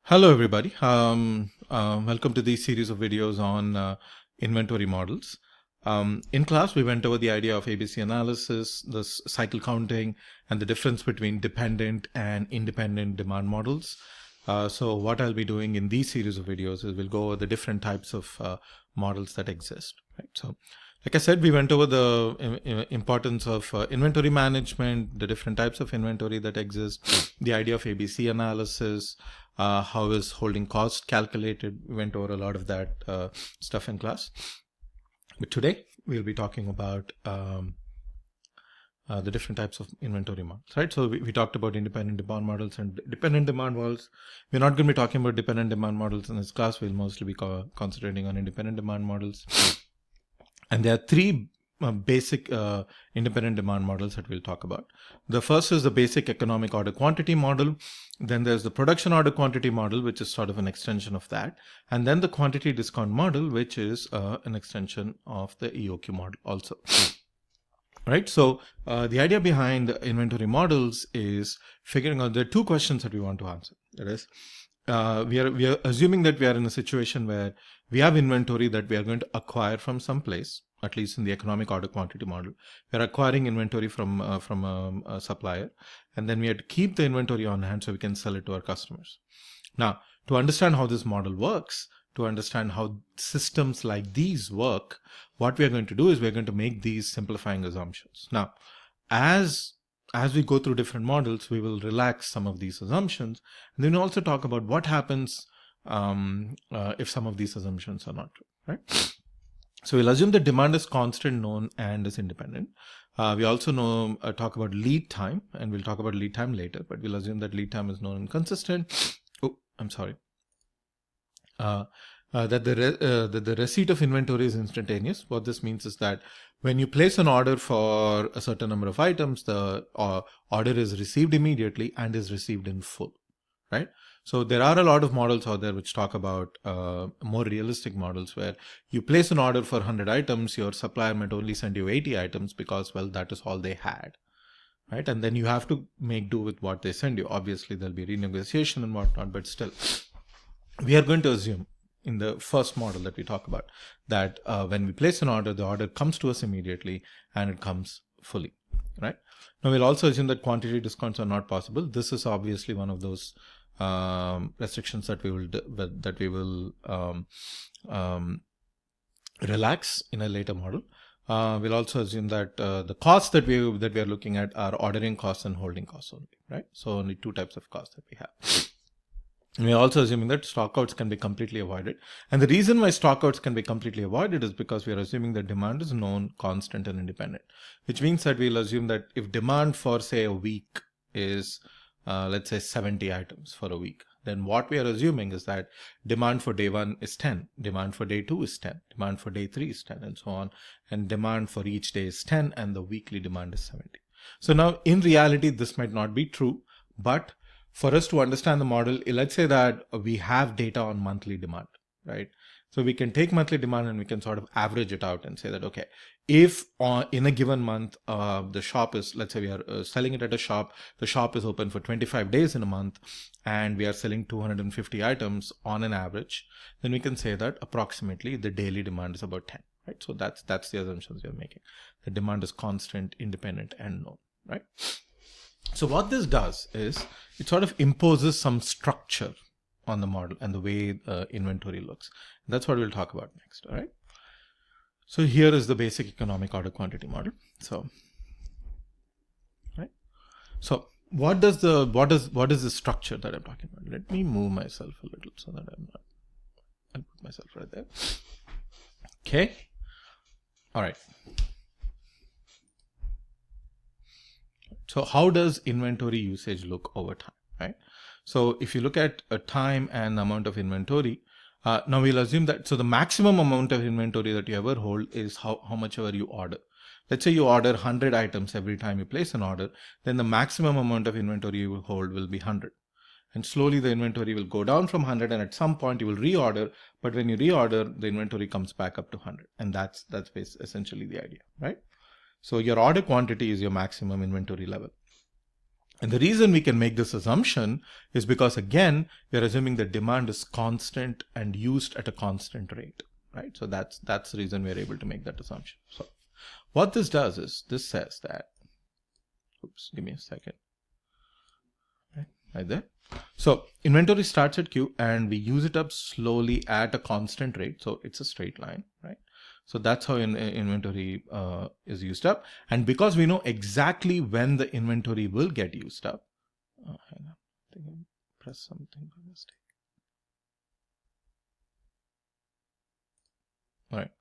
Hello, everybody. Welcome to this series of videos on inventory models. In class, we went over the idea of ABC analysis, the cycle counting, and the difference between dependent and independent demand models. So what I'll be doing in these series of videos is we'll go over the different types of models that exist. Right? So, like I said, we went over the importance of inventory management, the different types of inventory that exist, the idea of ABC analysis, how is holding cost calculated. We went over a lot of that stuff in class. But today we'll be talking about the different types of inventory models, right? So we talked about independent demand models and dependent demand models. We're not going to be talking about dependent demand models in this class. We'll mostly be concentrating on independent demand models. And there are three basic independent demand models that we'll talk about. The first is the basic economic order quantity model. Then there's the production order quantity model, which is sort of an extension of that. And then the quantity discount model, which is an extension of the EOQ model also. Right. So the idea behind the inventory models is figuring out there are two questions that we want to answer. That is, we are assuming that we are in a situation where we have inventory that we are going to acquire from some place, at least in the economic order quantity model. We are acquiring inventory from a supplier, and then we have to keep the inventory on hand so we can sell it to our customers. Now, to understand how this model works, to understand how systems like these work, what we are going to do is we're going to make these simplifying assumptions. Now, as we go through different models, we will relax some of these assumptions, and then we'll also talk about what happens if some of these assumptions are not true, right? So we'll assume that demand is constant, known, and is independent. We also talk about lead time, and we'll talk about lead time later, but we'll assume that lead time is known and consistent. Oh, I'm sorry. That the receipt of inventory is instantaneous. What this means is that when you place an order for a certain number of items, the order is received immediately and is received in full, right? So there are a lot of models out there which talk about more realistic models where you place an order for 100 items, your supplier might only send you 80 items because, well, that is all they had, right? And then you have to make do with what they send you. Obviously, there'll be renegotiation and whatnot, but still, we are going to assume in the first model that we talk about that when we place an order, the order comes to us immediately and it comes fully, right? Now we'll also assume that quantity discounts are not possible. This is obviously one of those restrictions that we will relax in a later model. We'll also assume that the costs that we are looking at are ordering costs and holding costs only, right? So only two types of costs that we have. We are also assuming that stockouts can be completely avoided. And the reason why stockouts can be completely avoided is because we are assuming that demand is known, constant, and independent, which means that we'll assume that if demand for, say, a week is, let's say, 70 items for a week, then what we are assuming is that demand for day 1 is 10, demand for day 2 is 10, demand for day 3 is 10, and so on. And demand for each day is 10, and the weekly demand is 70. So now, in reality, this might not be true, but for us to understand the model, let's say that we have data on monthly demand, right? So we can take monthly demand and we can sort of average it out and say that, okay, if in a given month, the shop is, let's say we are selling it at a shop, the shop is open for 25 days in a month, and we are selling 250 items on an average, then we can say that approximately the daily demand is about 10, right? So that's the assumptions we are making. The demand is constant, independent, and known, right? So what this does is it sort of imposes some structure on the model and the way inventory looks. That's what we'll talk about next. All right. So here is the basic economic order quantity model. So, right. So what is the structure that I'm talking about? Let me move myself a little so that I'll put myself right there. Okay. All right. So how does inventory usage look over time, right? So if you look at a time and the amount of inventory, now we'll assume that, so the maximum amount of inventory that you ever hold is how much ever you order. Let's say you order 100 items every time you place an order, then the maximum amount of inventory you will hold will be 100. And slowly the inventory will go down from 100, and at some point you will reorder, but when you reorder, the inventory comes back up to 100. And that's essentially the idea, right? So your order quantity is your maximum inventory level. And the reason we can make this assumption is because, again, we are assuming that demand is constant and used at a constant rate, right? So that's the reason we are able to make that assumption. So what this does is this says that, oops, give me a second, right there. So inventory starts at Q and we use it up slowly at a constant rate. So it's a straight line, right? So that's how inventory is used up. And because we know exactly when the inventory will get used up, hang on, I think I pressed something by mistake. All right.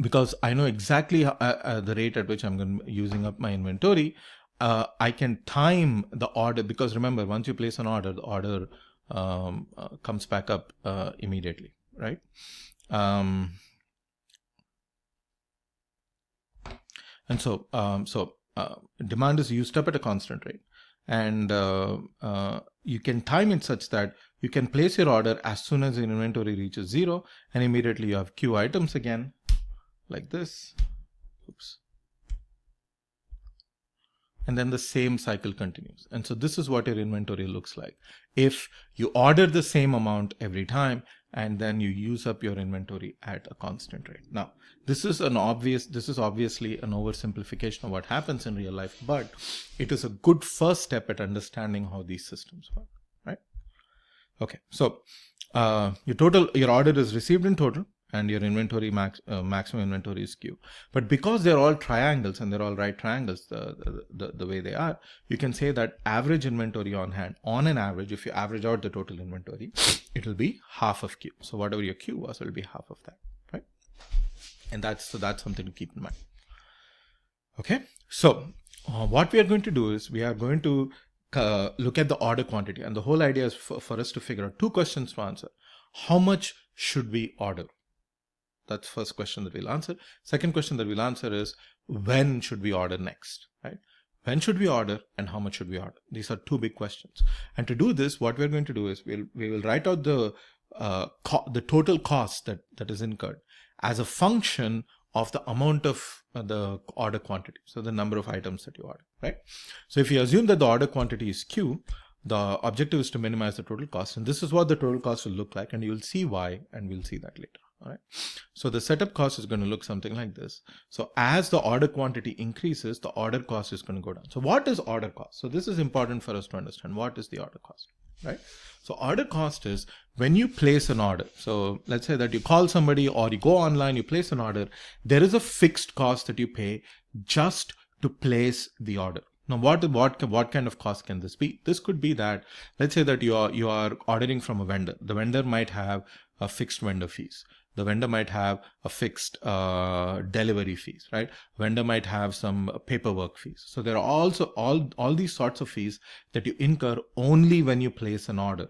Because I know exactly the rate at which I'm going to be using up my inventory, I can time the order, because remember, once you place an order, the order comes back up immediately, right? And so demand is used up at a constant rate, and you can time it such that you can place your order as soon as the inventory reaches 0, and immediately you have Q items again, like this. Oops. And then the same cycle continues. And so this is what your inventory looks like. If you order the same amount every time, and then you use up your inventory at a constant rate. Now, this is obviously an oversimplification of what happens in real life, but it is a good first step at understanding how these systems work, right? Okay, so your order is received in total, and your inventory maximum inventory is Q. But because they're all triangles and they're all right triangles, the way they are, you can say that average inventory on hand, on an average, if you average out the total inventory, it will be half of Q. So whatever your Q was, it will be half of that, right? And that's something to keep in mind. Okay, so what we are going to do is we are going to look at the order quantity, and the whole idea is for us to figure out 2 questions to answer. How much should we order? That's the first question that we'll answer. Second question that we'll answer is, when should we order next, right? When should we order and how much should we order? These are 2 big questions. And to do this, what we're going to do is we will write out the total cost that is incurred as a function of the amount of the order quantity. So the number of items that you order, right? So if you assume that the order quantity is Q, the objective is to minimize the total cost. And this is what the total cost will look like. And you'll see why, and we'll see that later. All right. So the setup cost is going to look something like this. So as the order quantity increases, the order cost is going to go down. So what is order cost? So this is important for us to understand. What is the order cost, right? So order cost is when you place an order. So let's say that you call somebody or you go online, you place an order. There is a fixed cost that you pay just to place the order. Now, what kind of cost can this be? This could be that, let's say that you are ordering from a vendor. The vendor might have a fixed vendor fees. The vendor might have a fixed delivery fees, right? Vendor might have some paperwork fees. So there are also all these sorts of fees that you incur only when you place an order,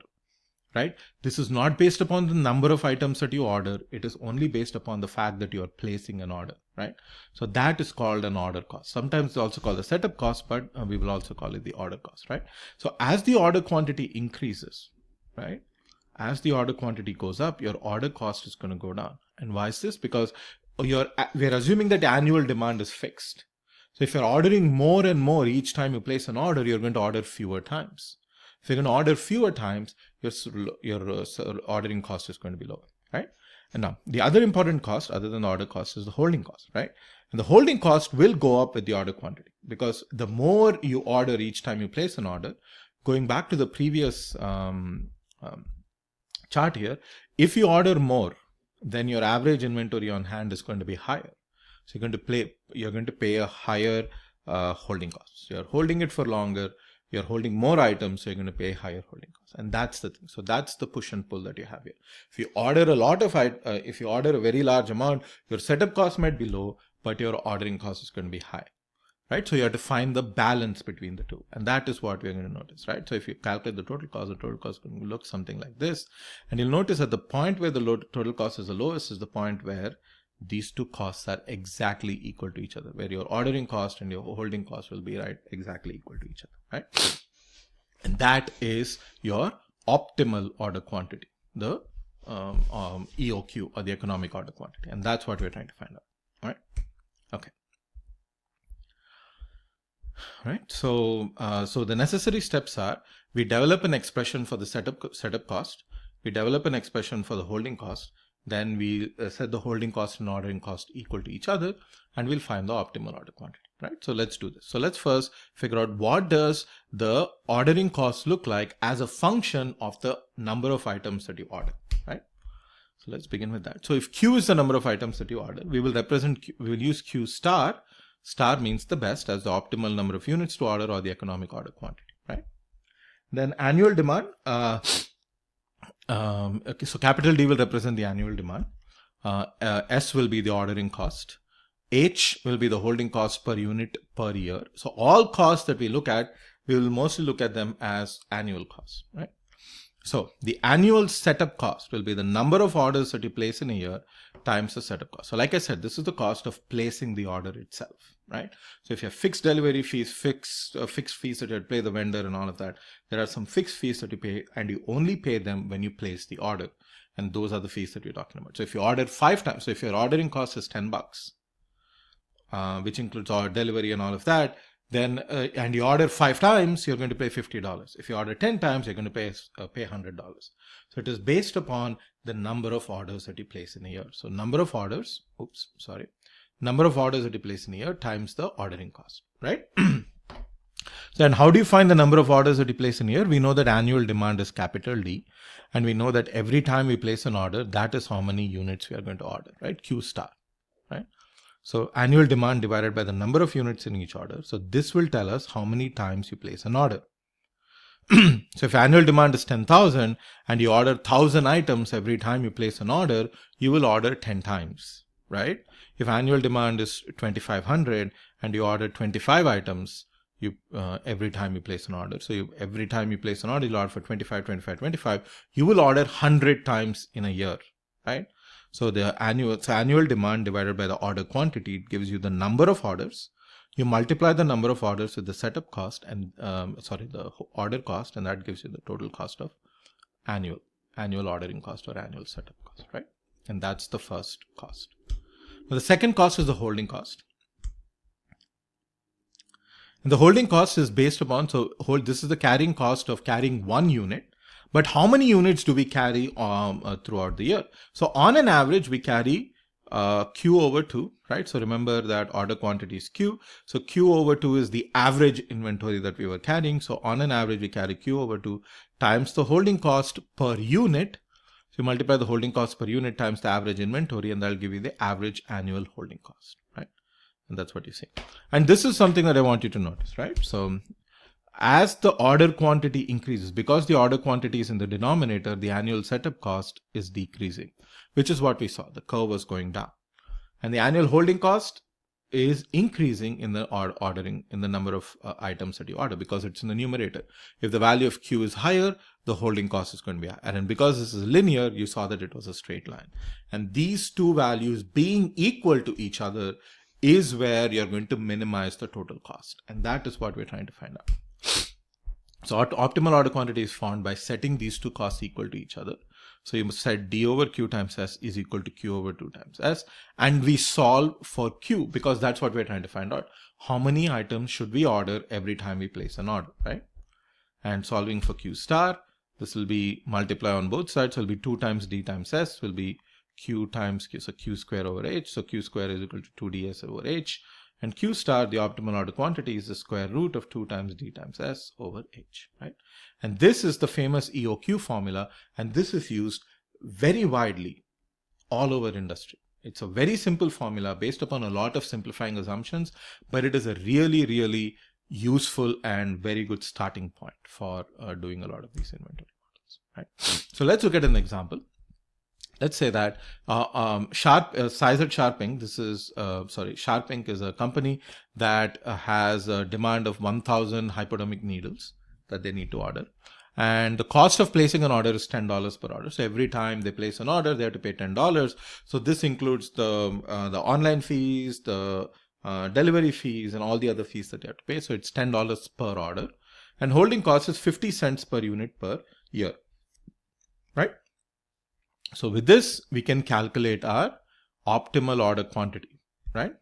right? This is not based upon the number of items that you order. It is only based upon the fact that you are placing an order, right? So that is called an order cost. Sometimes it's also called a setup cost, but we will also call it the order cost, right? So as the order quantity increases, right? As the order quantity goes up, your order cost is going to go down. And why is this? Because we're assuming that annual demand is fixed. So if you're ordering more and more each time you place an order, you're going to order fewer times. If you're going to order fewer times, your ordering cost is going to be lower, right? And now the other important cost other than the order cost is the holding cost, right? And the holding cost will go up with the order quantity, because the more you order each time you place an order, going back to the previous chart here, if you order more, then your average inventory on hand is going to be higher. So you're going to pay a higher holding cost. So you're holding it for longer. You're holding more items, so you're going to pay higher holding costs. And that's the thing. So that's the push and pull that you have here. If you order if you order a very large amount, your setup cost might be low, but your ordering cost is going to be high, right? So you have to find the balance between the two. And that is what we're going to notice, right? So if you calculate the total cost is going to look something like this. And you'll notice at the point where the total cost is the lowest is the point where these 2 costs are exactly equal to each other, where your ordering cost and your holding cost will be exactly equal to each other, right? And that is your optimal order quantity, the EOQ, or the economic order quantity. And that's what we're trying to find out, all right? Okay. right? So, so the necessary steps are: we develop an expression for the setup cost, we develop an expression for the holding cost, then we set the holding cost and ordering cost equal to each other, and we'll find the optimal order quantity, right? So let's do this. So let's first figure out what does the ordering cost look like as a function of the number of items that you order, right? So let's begin with that. So if Q is the number of items that you order, we will use Q star. Star means the best as the optimal number of units to order or the economic order quantity, right? Then annual demand. Okay, so capital D will represent the annual demand. S will be the ordering cost. H will be the holding cost per unit per year. So all costs that we look at, we will mostly look at them as annual costs, right? So the annual setup cost will be the number of orders that you place in a year times the setup cost. So like I said, this is the cost of placing the order itself, right? So if you have fixed delivery fees, fixed fees that you pay the vendor and all of that, there are some fixed fees that you pay, and you only pay them when you place the order. And those are the fees that we're talking about. So if you order 5 times, so if your ordering cost is $10, which includes our delivery and all of that, then and you order 5 times, you're going to pay $50. If you order 10 times, you're going to pay $100. So it is based upon the number of orders that you place in a year. So number of orders that you place in a year times the ordering cost, right? So, and how do you find the number of orders that you place in a year? We know that annual demand is capital D, and we know that every time we place an order, that is how many units we are going to order, right? Q star, right? So annual demand divided by the number of units in each order. So this will tell us how many times you place an order. So if annual demand is 10,000 and you order 1,000 items every time you place an order, you will order 10 times, right? If annual demand is 2,500 and you order 25 items, every time you place an order. So every time you place an order, you'll order for 25, 25, 25. You will order 100 times in a year, right? So the annual demand divided by the order quantity, it gives you the number of orders. You multiply the number of orders with the setup cost and the order cost, and that gives you the total cost of annual ordering cost or annual setup cost, right? And that's the first cost. Now the second cost is the holding cost. And the holding cost is based upon, this is the carrying cost of carrying 1 unit. But how many units do we carry throughout the year? So on an average, we carry Q over 2, right? So remember that order quantity is Q. So Q over 2 is the average inventory that we were carrying. So on an average, we carry Q over 2 times the holding cost per unit. So you multiply the holding cost per unit times the average inventory, and that'll give you the average annual holding cost, right? And that's what you see. And this is something that I want you to notice, right? So as the order quantity increases, because the order quantity is in the denominator, the annual setup cost is decreasing, which is what we saw. The curve was going down. And the annual holding cost is increasing in the ordering, in the number of items that you order, because it's in the numerator. If the value of Q is higher, the holding cost is going to be higher. And because this is linear, you saw that it was a straight line. And these two values being equal to each other is where you're going to minimize the total cost. And that is what we're trying to find out. So optimal order quantity is found by setting these two costs equal to each other. So you must set D over Q times S is equal to Q over 2 times S. And we solve for Q because that's what we're trying to find out. How many items should we order every time we place an order, right? And solving for Q star, this will be multiply on both sides. So it will be 2 times D times S will be Q times Q. So Q square over H. So Q square is equal to 2DS over H. And Q star, the optimal order quantity, is the square root of 2 times D times S over H, right? And this is the famous EOQ formula, and this is used very widely all over industry. It's a very simple formula based upon a lot of simplifying assumptions, but it is a really, really useful and very good starting point for doing a lot of these inventory models, right? So let's look at an example. Let's say that Sizerd Sharping, Sharping is a company that has a demand of 1,000 hypodermic needles that they need to order. And the cost of placing an order is $10 per order. So every time they place an order, they have to pay $10. So this includes the online fees, the delivery fees, and all the other fees that you have to pay. So it's $10 per order. And holding cost is 50 cents per unit per year, right? So with this, we can calculate our optimal order quantity, right?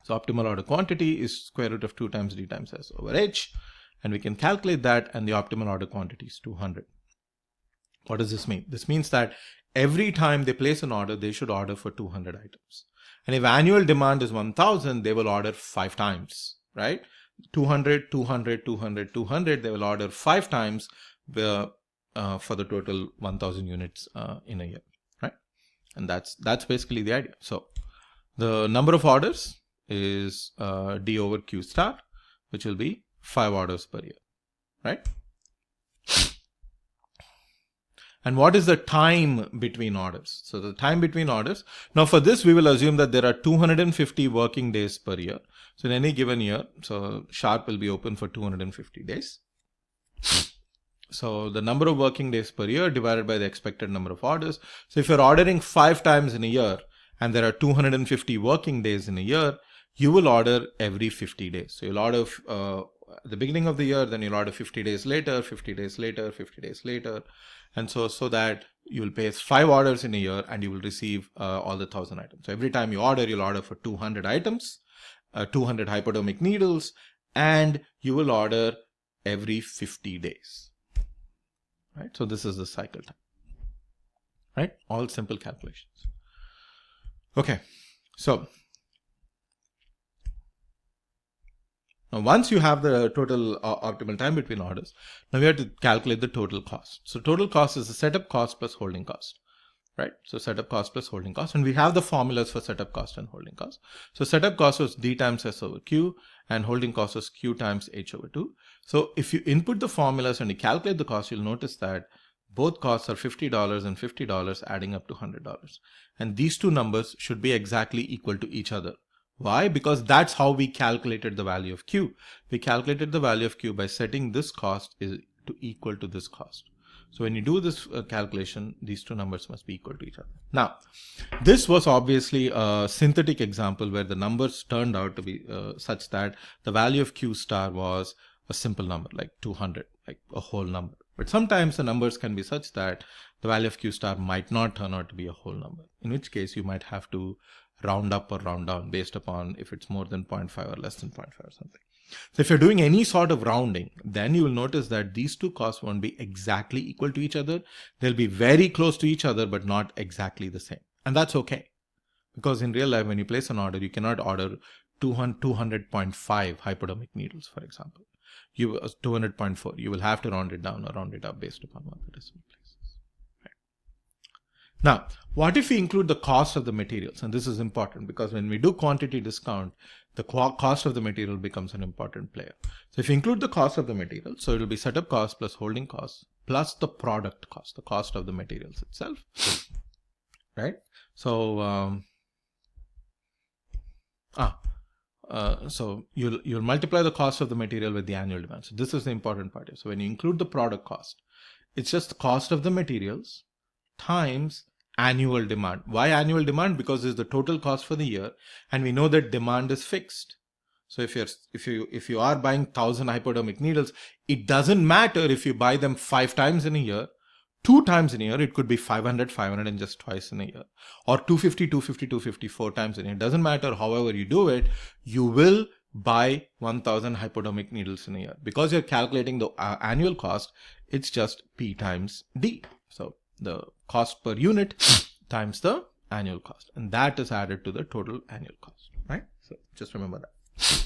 So optimal order quantity is square root of 2 times D times S over H. And we can calculate that, and the optimal order quantity is 200. What does this mean? This means that every time they place an order, they should order for 200 items. And if annual demand is 1000, they will order 5 times, right? 200, 200, 200, 200, they will order 5 times for the total 1000 units in a year, right? And that's basically the idea. So the number of orders is D over Q star, which will be 5 orders per year, right? And what is the time between orders? So the time between orders, now for this, we will assume that there are 250 working days per year. So in any given year, so Sharp will be open for 250 days. So the number of working days per year divided by the expected number of orders. So if you're ordering 5 times in a year and there are 250 working days in a year, you will order every 50 days. So you'll order at the beginning of the year, then you'll order 50 days later, 50 days later, 50 days later. And so that you will place 5 orders in a year and you will receive all the 1000 items. So every time you order, you'll order for 200 items, 200 hypodermic needles, and you will order every 50 days. Right? So this is the cycle time. Right? All simple calculations. Okay. So now once you have the total optimal time between orders, now we have to calculate the total cost. So total cost is the setup cost plus holding cost. Right? So setup cost plus holding cost. And we have the formulas for setup cost and holding cost. So setup cost was D times S over Q and holding cost was Q times H over 2. So if you input the formulas and you calculate the cost, you'll notice that both costs are $50 and $50 adding up to $100. And these two numbers should be exactly equal to each other. Why? Because that's how we calculated the value of Q. We calculated the value of Q by setting this cost is to equal to this cost. So when you do this calculation, these two numbers must be equal to each other. Now, this was obviously a synthetic example where the numbers turned out to be such that the value of Q star was a simple number like 200, like a whole number. But sometimes the numbers can be such that the value of Q star might not turn out to be a whole number, in which case you might have to round up or round down based upon if it's more than 0.5 or less than 0.5 or something. So if you're doing any sort of rounding, then you will notice that these two costs won't be exactly equal to each other. They'll be very close to each other, but not exactly the same. And that's okay. Because in real life, when you place an order, you cannot order 200.5 hypodermic needles, for example. 200.4. You will have to round it down or round it up based upon what the decimal place is. Right. Now, what if we include the cost of the materials? And this is important because when we do quantity discount, the cost of the material becomes an important player. So if you include the cost of the material, so it will be setup cost plus holding cost plus the product cost, the cost of the materials itself. Right? So, so you'll multiply the cost of the material with the annual demand. So this is the important part here. So when you include the product cost, it's just the cost of the materials times annual demand. Why annual demand? Because it's the total cost for the year, and we know that demand is fixed. So if you are buying 1000 hypodermic needles, it doesn't matter if you buy them 5 times in a year, 2 times in a year. It could be 500 and just twice in a year, or 250 4 times in a year. It doesn't matter. However you do it, you will buy 1000 hypodermic needles in a year because you're calculating the annual cost. It's just P times D. So the cost per unit times the annual cost, and that is added to the total annual cost, right? So just remember that.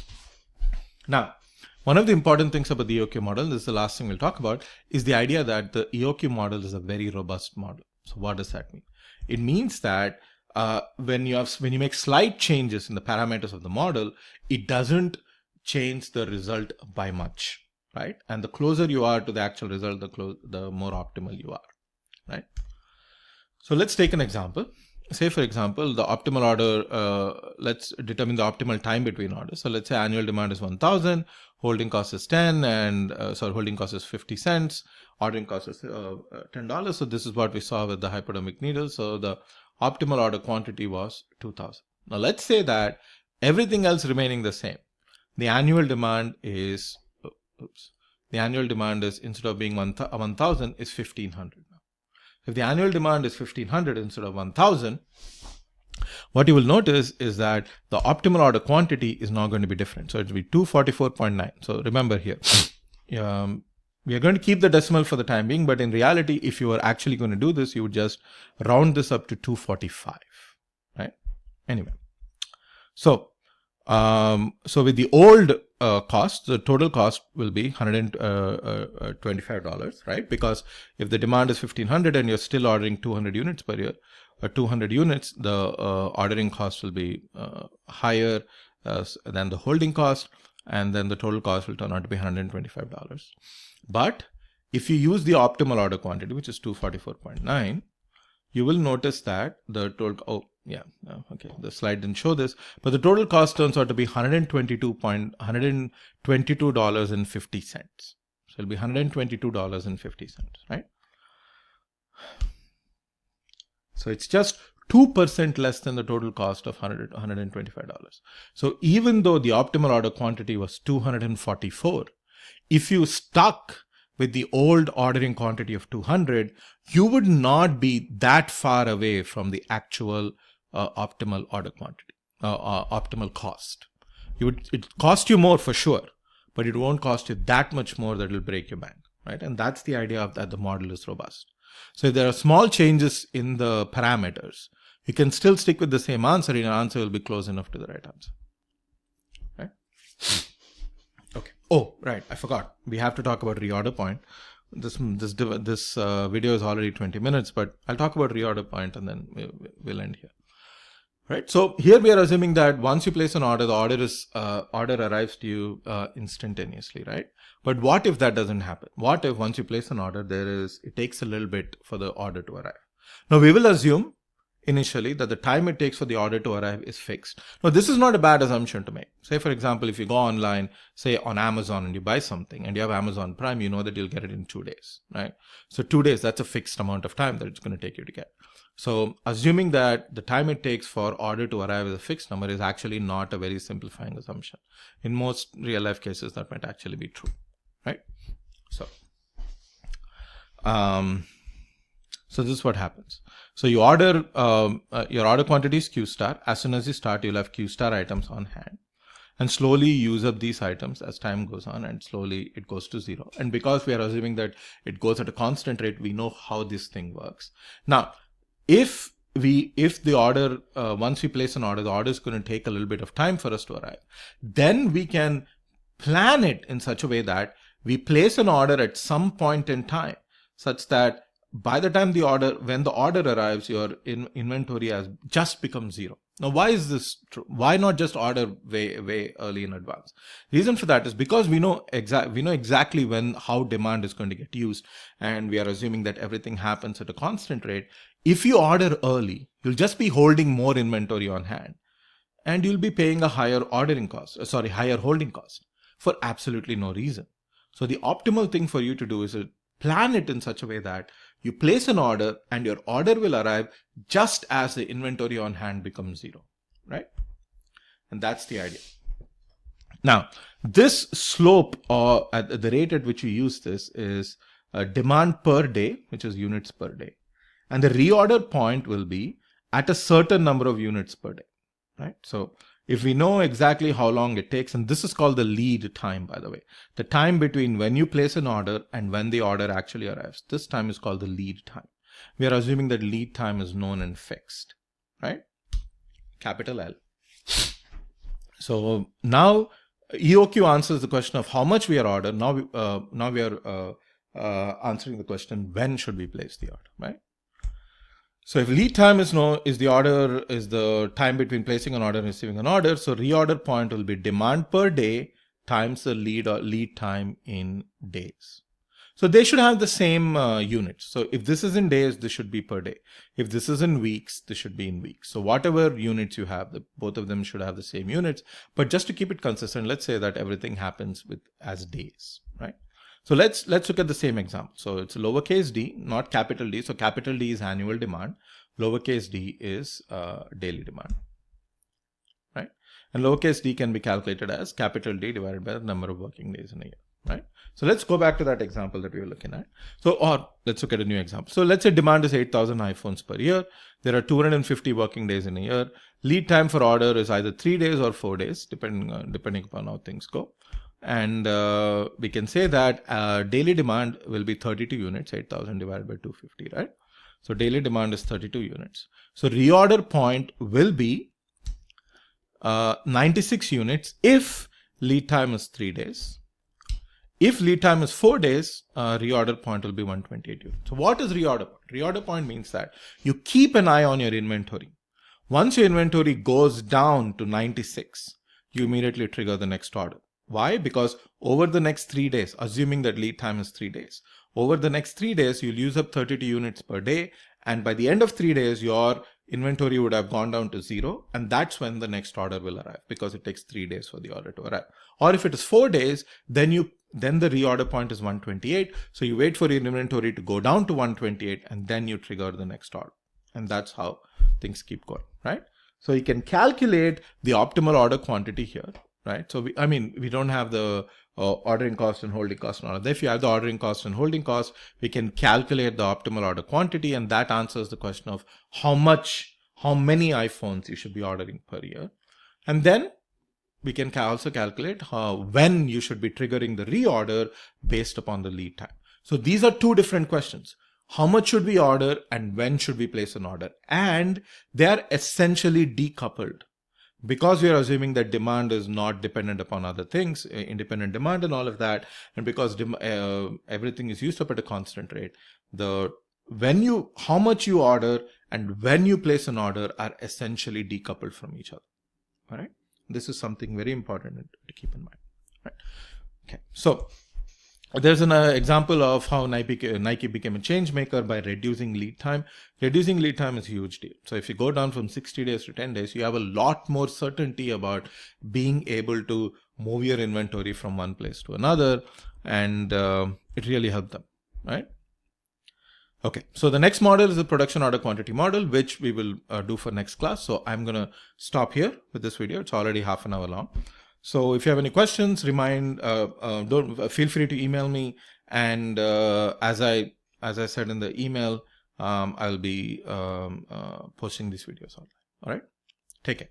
Now, one of the important things about the EOQ model, this is the last thing we'll talk about, is the idea that the EOQ model is a very robust model. So what does that mean? It means that when you make slight changes in the parameters of the model, it doesn't change the result by much, right? And the closer you are to the actual result, the more optimal you are. Right. So let's take an example. Say, for example, the optimal order, let's determine the optimal time between orders. So let's say annual demand is 1000, holding cost is 10, and holding cost is 50 cents, ordering cost is $10. So this is what we saw with the hypodermic needle. So the optimal order quantity was 2000. Now let's say that everything else remaining the same. The annual demand is, instead of being 1000 is 1500. If the annual demand is 1500 instead of 1000, what you will notice is that the optimal order quantity is now going to be different. So it will be 244.9. So remember here, we are going to keep the decimal for the time being, but in reality, if you were actually going to do this, you would just round this up to 245, right? Anyway, so with the old cost, the total cost will be $125, right? Because if the demand is 1500 and you're still ordering 200 units per year, 200 units, the ordering cost will be higher than the holding cost, and then the total cost will turn out to be $125. But if you use the optimal order quantity, which is 244.9, you will notice that the total, the slide didn't show this, but the total cost turns out to be $122.50. So it'll be $122.50, right? So it's just 2% less than the total cost of $125. So even though the optimal order quantity was 244, if you stuck with the old ordering quantity of 200, you would not be that far away from the actual optimal order quantity, optimal cost. It cost you more for sure, but it won't cost you that much more that will break your bank, right? And that's the idea of that the model is robust. So if there are small changes in the parameters, you can still stick with the same answer, and your answer will be close enough to the right answer, right? Okay. Oh, right. I forgot. We have to talk about reorder point. This video is already 20 minutes, but I'll talk about reorder point and then we'll end here. Right. So here we are assuming that once you place an order, the order arrives to you instantaneously, right? But what if that doesn't happen? What if once you place an order, it takes a little bit for the order to arrive? Now we will assume initially that the time it takes for the order to arrive is fixed. Now this is not a bad assumption to make. Say for example, if you go online, say on Amazon, and you buy something and you have Amazon Prime, you know that you'll get it in 2 days, right? So 2 days, that's a fixed amount of time that it's going to take you to get. So assuming that the time it takes for order to arrive as a fixed number is actually not a very simplifying assumption. In most real life cases, that might actually be true, right? So this is what happens. So you order, your order quantity is Q star. As soon as you start, you'll have Q star items on hand. And slowly use up these items as time goes on, and slowly it goes to 0. And because we are assuming that it goes at a constant rate, we know how this thing works. Now, if the order, once we place an order, the order is going to take a little bit of time for us to arrive, then we can plan it in such a way that we place an order at some point in time such that by the time when the order arrives, your inventory has just become 0. Now, why is this true? Why not just order way early in advance? Reason for that is because we know exactly how demand is going to get used, and we are assuming that everything happens at a constant rate. If you order early, you'll just be holding more inventory on hand, and you'll be paying a higher holding cost for absolutely no reason. So the optimal thing for you to do is to plan it in such a way that you place an order and your order will arrive just as the inventory on hand becomes 0, right? And that's the idea. Now, this slope, or at the rate at which you use this, is demand per day, which is units per day. And the reorder point will be at a certain number of units per day, right? So if we know exactly how long it takes, and this is called the lead time, by the way, the time between when you place an order and when the order actually arrives, this time is called the lead time. We are assuming that lead time is known and fixed, right? Capital L. So now EOQ answers the question of how much we are ordered. Now we are answering the question, when should we place the order, right? So if lead time is the time between placing an order and receiving an order, so reorder point will be demand per day times the lead time in days. So they should have the same units. So if this is in days, this should be per day. If this is in weeks, this should be in weeks. So whatever units you have, both of them should have the same units. But just to keep it consistent, let's say that everything happens as days, right? So let's look at the same example. So it's lowercase d, not capital D. So capital D is annual demand. Lowercase d is daily demand, right? And lowercase d can be calculated as capital D divided by the number of working days in a year. right? So let's go back to that example that we were looking at. So, or let's look at a new example. So let's say demand is 8,000 iPhones per year. There are 250 working days in a year. Lead time for order is either 3 days or 4 days, depending upon how things go. And we can say that daily demand will be 32 units, 8,000 divided by 250, right? So daily demand is 32 units. So reorder point will be 96 units if lead time is 3 days. If lead time is 4 days, reorder point will be 128 units. So what is reorder point? Reorder point means that you keep an eye on your inventory. Once your inventory goes down to 96, you immediately trigger the next order. Why? Because over the next 3 days, assuming that lead time is 3 days, over the next 3 days, you'll use up 32 units per day. And by the end of 3 days, your inventory would have gone down to 0. And that's when the next order will arrive, because it takes 3 days for the order to arrive. Or if it is 4 days, then the reorder point is 128. So you wait for your inventory to go down to 128 and then you trigger the next order. And that's how things keep going, right? So you can calculate the optimal order quantity here, right? So we don't have the ordering cost and holding cost and all of that. If you have the ordering cost and holding cost, we can calculate the optimal order quantity, and that answers the question of how many iPhones you should be ordering per year. And then we can also calculate when you should be triggering the reorder based upon the lead time. So these are two different questions. How much should we order and when should we place an order? And they are essentially decoupled, because we are assuming that demand is not dependent upon other things, independent demand and all of that. And because everything is used up at a constant rate, how much you order and when you place an order are essentially decoupled from each other. All right. This is something very important to keep in mind. Right? Okay. So there's an example of how Nike became a change maker by reducing lead time. Reducing lead time is a huge deal. So if you go down from 60 days to 10 days, you have a lot more certainty about being able to move your inventory from one place to another. And it really helped them, right? Okay, so the next model is the production order quantity model, which we will do for next class. So I'm going to stop here with this video. It's already half an hour long. So if you have any questions, feel free to email me. And as I said in the email, I'll be posting these videos online. All right, take care.